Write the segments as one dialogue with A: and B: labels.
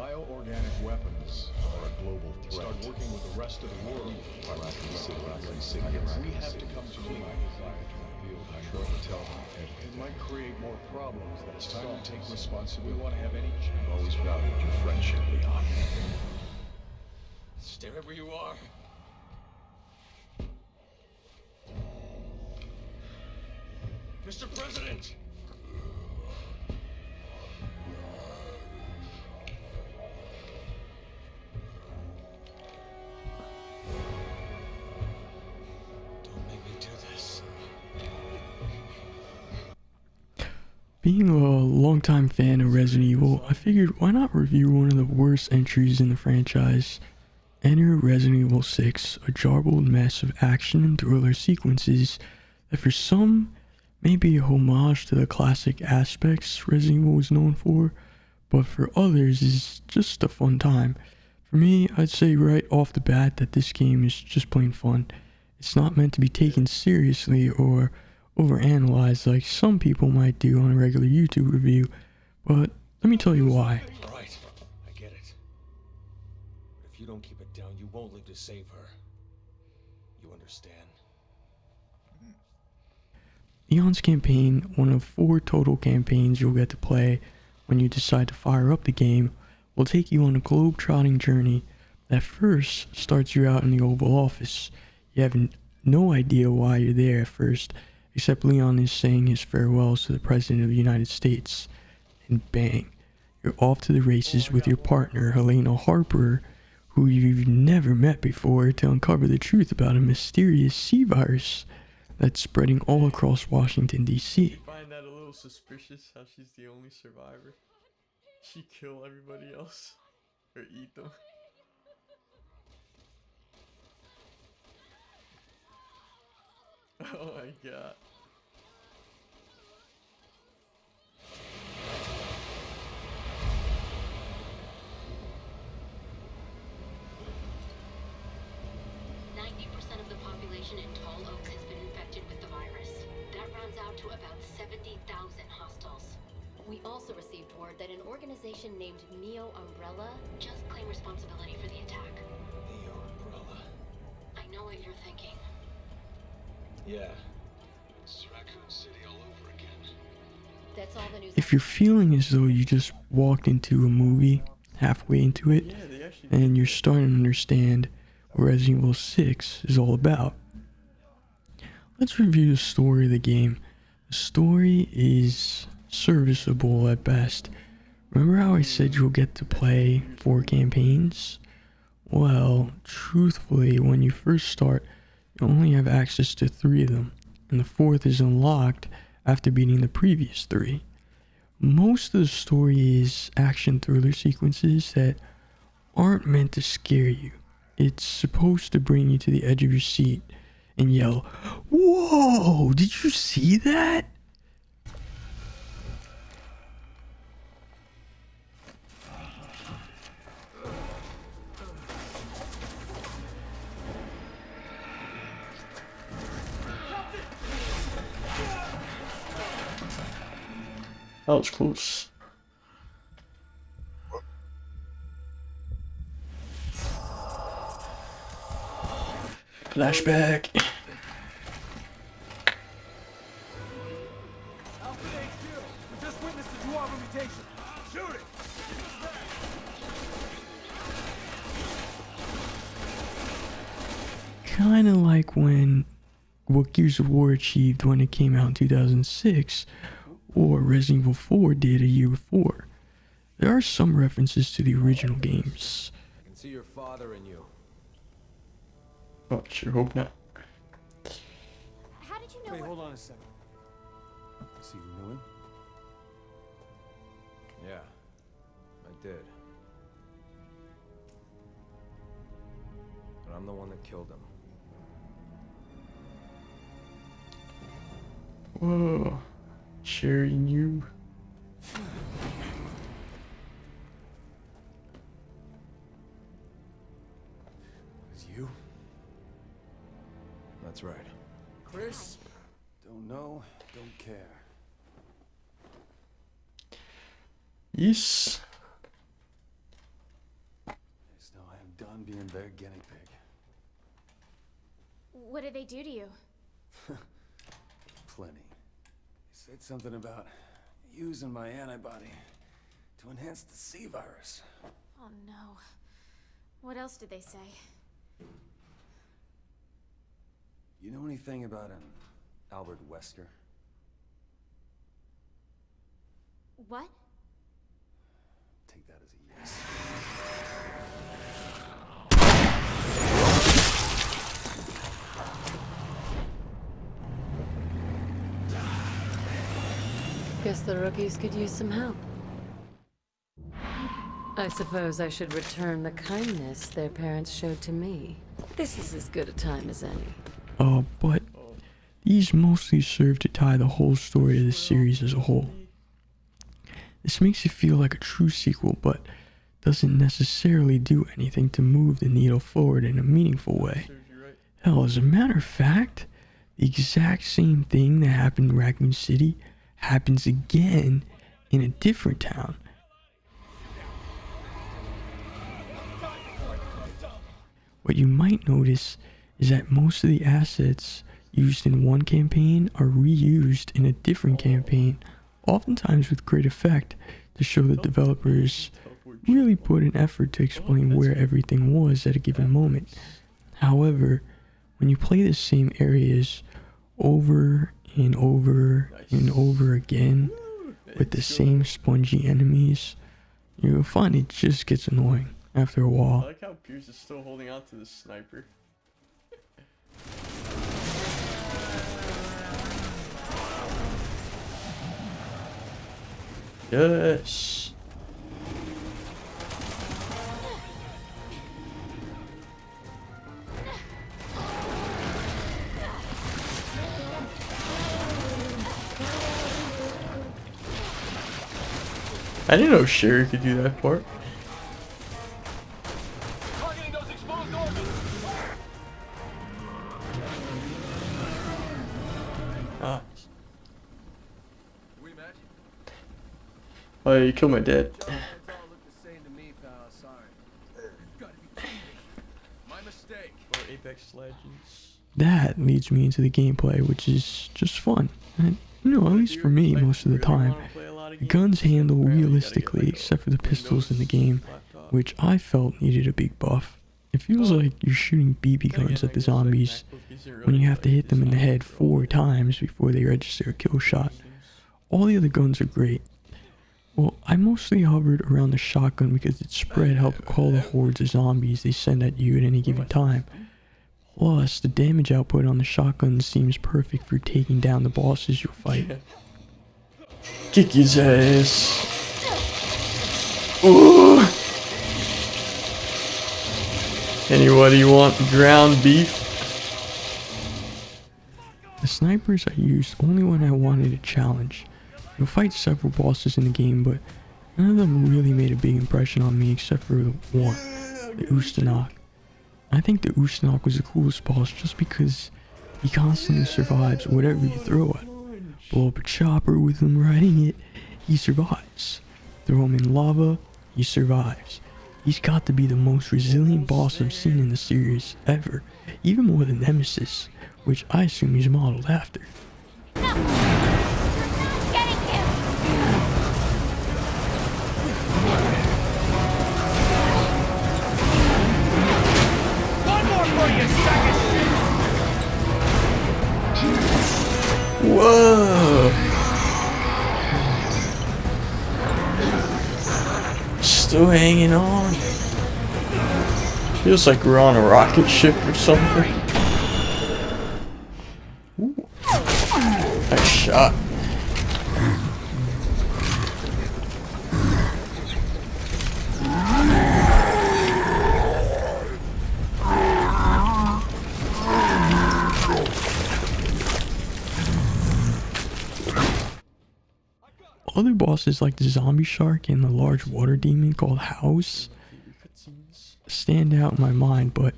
A: Bioorganic weapons are a global threat. Start working with the rest of the world. We have to come to an tell them it might create more problems. It's time to take responsibility. We want to have any chance. I've always valued your friendship, Leon.
B: Stay right where you are. Mr. President! Don't make me do this.
C: Being a longtime fan of Resident Evil, I figured why not review one of the worst entries in the franchise. Enter Resident Evil 6, a jarbled mess of action and thriller sequences that for some may be a homage to the classic aspects Resident Evil was known for, but for others is just a fun time. For me, I'd say right off the bat that this game is just plain fun. It's not meant to be taken seriously or overanalyzed like some people might do on a regular YouTube review, but let me tell you why.
B: Right, I get it. But if you don't keep it down, you won't live to save her. You understand?
C: Leon's campaign, one of 4 total campaigns you'll get to play when you decide to fire up the game, will take you on a globe-trotting journey that first starts you out in the Oval Office. You have no idea why you're there at first, except Leon is saying his farewells to the President of the United States. And bang, you're off to the races with your partner, Helena Harper, who you've never met before, to uncover the truth about a mysterious C-virus that's spreading all across Washington, D.C.
D: I find that a little suspicious how she's the only survivor. She kill everybody else or eat them. Oh my god.
E: Of the population in Tall Oaks has been infected with the virus. That rounds out to about 70,000 hostiles. We also received word that an organization named Neo Umbrella just claimed responsibility for the attack.
B: Neo Umbrella.
E: I know what you're thinking.
B: Yeah. It's Raccoon City all over again.
E: That's all the news.
C: If you're feeling as though you just walked into a movie halfway into it,
D: Yeah, they actually
C: and you're starting to understand what Resident Evil 6 is all about, let's review the story of the game. The story is serviceable at best. Remember how I said you'll get to play 4 campaigns? Well, truthfully, when you first start, you only have access to 3 of them, and the 4th is unlocked after beating the previous 3. Most of the story is action thriller sequences that aren't meant to scare you. It's supposed to bring you to the edge of your seat and yell, "Whoa, did you see that?" That was close. Flashback. Kinda like what Gears of War achieved when it came out in 2006, or Resident Evil 4 did a year before. There are some references to the original games.
B: I can see your father in you.
C: Oh, sure hope not.
E: How did you know?
F: Wait, hold on a second. So you knew him?
B: Yeah, I did. But I'm the one that killed him.
C: Whoa. Sherry knew.
F: It's you?
B: That's right.
F: Chris? Don't know, don't care.
C: Yes.
F: on being their guinea pig.
G: What did they do to you?
F: Plenty. He said something about using my antibody to enhance the C virus.
G: Oh no. What else did they say?
F: You know anything about an Albert Wesker?
G: What?
F: Take that as a yes.
H: Guess the rookies could use some help. I suppose I should return the kindness their parents showed to me. This is as good a time as any.
C: But these mostly serve to tie the whole story of the series as a whole. This makes it feel like a true sequel, but doesn't necessarily do anything to move the needle forward in a meaningful way. Hell, as a matter of fact, the exact same thing that happened in Raccoon City happens again in a different town. What you might notice is that most of the assets used in one campaign are reused in a different campaign, oftentimes with great effect, to show the developers really put an effort to explain where everything was at a given moment. However, when you play the same areas over and over and over again with the same spongy enemies, you'll find it just gets annoying after a
D: I
C: while.
D: like how Pierce is still holding on to the sniper. Yes. I didn't know Sherry could do that part. Ah. Oh, yeah, you killed my dad. Or Apex Legends.
C: That leads me into the gameplay, which is just fun. And, you know, at least for me, most of the time, the guns handle realistically, except for the pistols in the game, which I felt needed a big buff. It feels like you're shooting BB guns at the zombies when you have to hit them in the head 4 times before they register a kill shot. All the other guns are great. Well, I mostly hovered around the shotgun because its spread helped call the hordes of zombies they send at you at any given time. Plus, the damage output on the shotgun seems perfect for taking down the bosses you'll fight.
D: Kick his ass. Ooh. Anybody want ground beef?
C: The snipers I used only when I wanted a challenge. You'll fight several bosses in the game, but none of them really made a big impression on me except for the one, the Ustanok. I think the Ustanok was the coolest boss just because he constantly survives whatever you throw at him. Blow up a chopper with him riding it, he survives. Throw him in lava, he survives. He's got to be the most resilient boss I've seen in the series ever, even more than Nemesis, which I assume he's modeled after.
G: Getting him!
B: One more for you, second
D: Whoa! Still hanging on. Feels like we're on a rocket ship or something. Ooh. Nice shot.
C: Other bosses like the zombie shark and the large water demon called House stand out in my mind, but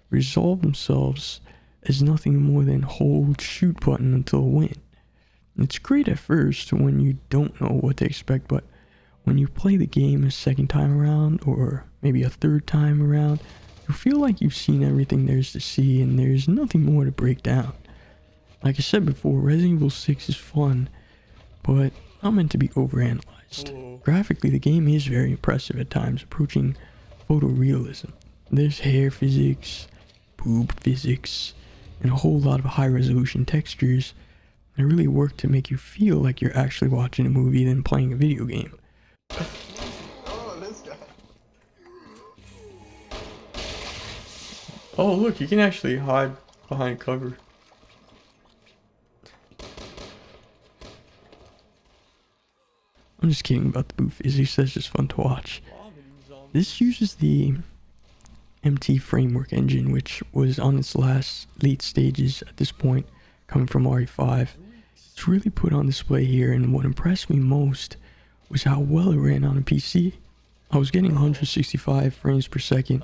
C: resolve themselves as nothing more than hold shoot button until a win. It's great at first when you don't know what to expect, but when you play the game a second time around or maybe a third time around, You feel like you've seen everything there's to see and there's nothing more to break down. Like I said before, Resident Evil 6 is fun, but not meant to be overanalyzed. Graphically, the game is very impressive at times, approaching photorealism. There's hair physics, boob physics, and a whole lot of high-resolution textures that really work to make you feel like you're actually watching a movie than playing a video game.
D: Oh, this guy. Oh, look, you can actually hide behind cover.
C: I'm just kidding about the boot physics, that's just fun to watch. This uses the MT framework engine, which was on its late stages at this point, coming from RE5. It's really put on display here, and what impressed me most was how well it ran on a PC. I was getting 165 frames per second,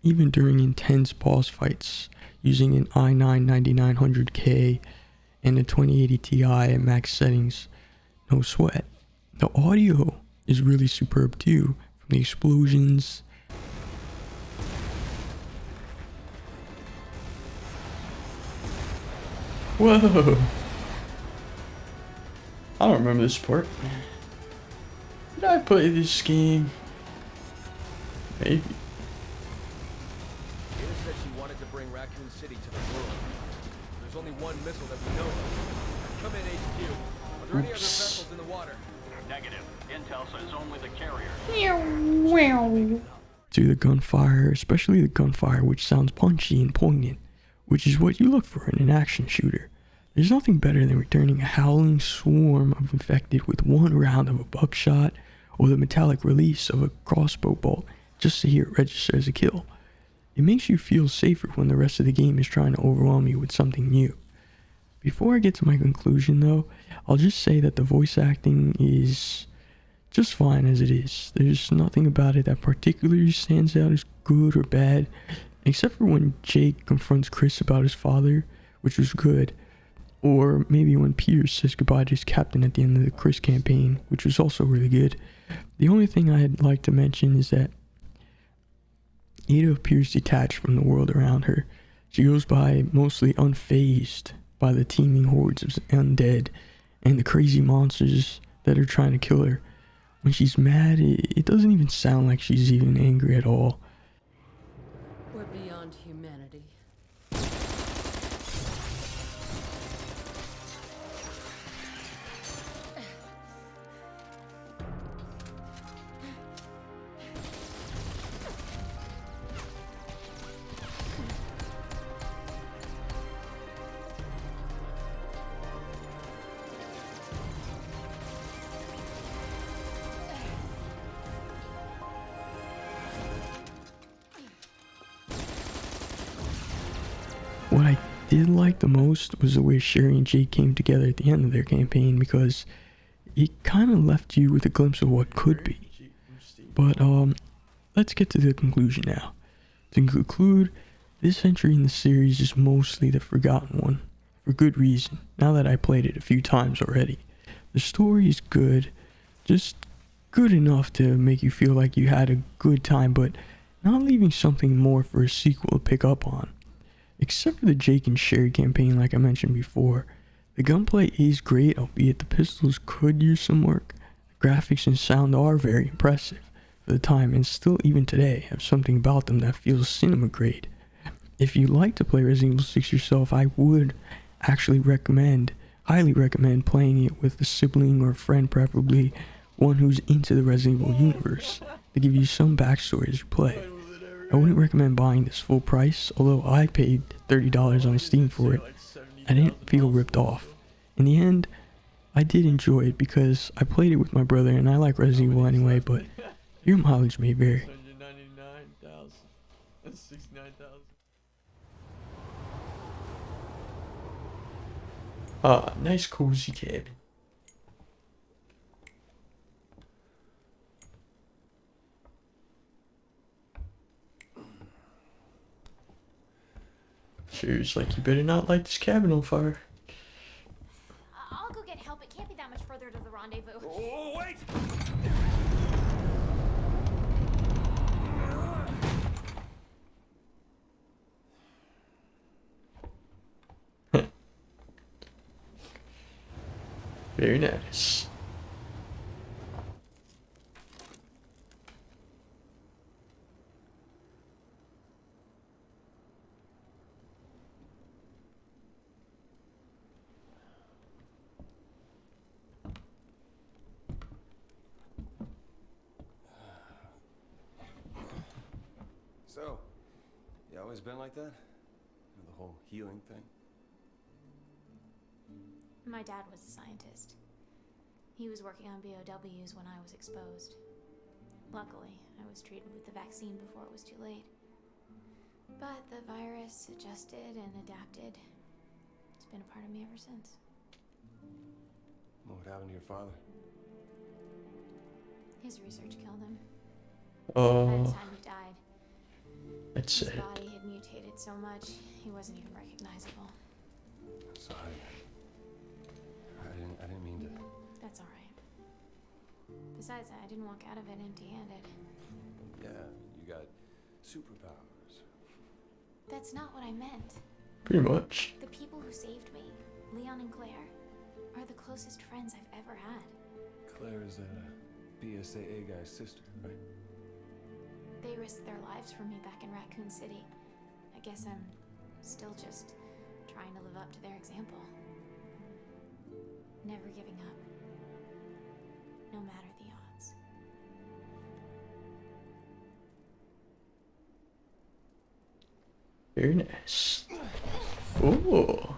C: even during intense boss fights, using an i9-9900K and a 2080 Ti at max settings. No sweat. The audio is really superb too, from the explosions.
D: Whoa. I don't remember this part. Did I play this game? Maybe.
B: Ada said she wanted to bring Raccoon City to the world. There's only one missile that we know of. Come in, HQ. Are there any other vessels in the water?
I: Negative. Intel says only the carrier.
C: To the gunfire, especially the gunfire, which sounds punchy and poignant, which is what you look for in an action shooter. There's nothing better than returning a howling swarm of infected with one round of a buckshot or the metallic release of a crossbow bolt just to hear it register as a kill. It makes you feel safer when the rest of the game is trying to overwhelm you with something new. Before I get to my conclusion though, I'll just say that the voice acting is just fine as it is. There's nothing about it that particularly stands out as good or bad, except for when Jake confronts Chris about his father, which was good, or maybe when Peter says goodbye to his captain at the end of the Chris campaign, which was also really good. The only thing I'd like to mention is that Ada appears detached from the world around her. She goes by mostly unfazed by the teeming hordes of undead and the crazy monsters that are trying to kill her. When she's mad, it doesn't even sound like she's even angry at all.
H: We're beyond humanity.
C: What I did like the most was the way Sherry and Jake came together at the end of their campaign, because it kind of left you with a glimpse of what could be. But let's get to the conclusion now. To conclude, this entry in the series is mostly the forgotten one, for good reason, now that I played it a few times already. The story is good, just good enough to make you feel like you had a good time, but not leaving something more for a sequel to pick up on. Except for the Jake and Sherry campaign like I mentioned before, the gunplay is great, albeit the pistols could use some work. The graphics and sound are very impressive for the time, and still even today have something about them that feels cinema grade. If you like to play Resident Evil 6 yourself, I would actually highly recommend playing it with a sibling or friend, preferably one who's into the Resident Evil universe, to give you some backstory as you play. I wouldn't recommend buying this full price, although I paid $30 on Steam for it. I didn't feel ripped off. In the end, I did enjoy it because I played it with my brother and I like Resident Evil anyway, but your mileage may vary.
D: 199,000. That's 69,000. Ah, nice cozy cabin. Cheers, like you better not light this cabin on fire.
G: I'll go get help. It can't be that much further to the rendezvous.
B: Oh, wait!
C: Very nice.
F: So, you always been like that? The whole healing thing?
G: My dad was a scientist. He was working on BOWs when I was exposed. Luckily, I was treated with the vaccine before it was too late. But the virus adjusted and adapted. It's been a part of me ever since.
F: What happened to your father?
G: His research killed him. By the
C: Oh,
G: time he died,
C: that's
G: his
C: it.
G: body had mutated so much, he wasn't even recognizable.
F: Sorry. I didn't mean to.
G: That's all right. Besides, I didn't walk out of it empty-handed.
F: Yeah, you got superpowers.
G: That's not what I meant.
C: Pretty much.
G: The people who saved me, Leon and Claire, are the closest friends I've ever had.
F: Claire is that BSAA guy's sister, right?
G: They risked their lives for me back in Raccoon City. I guess I'm still just trying to live up to their example. Never giving up. No matter the odds.
C: Very nice. Oh.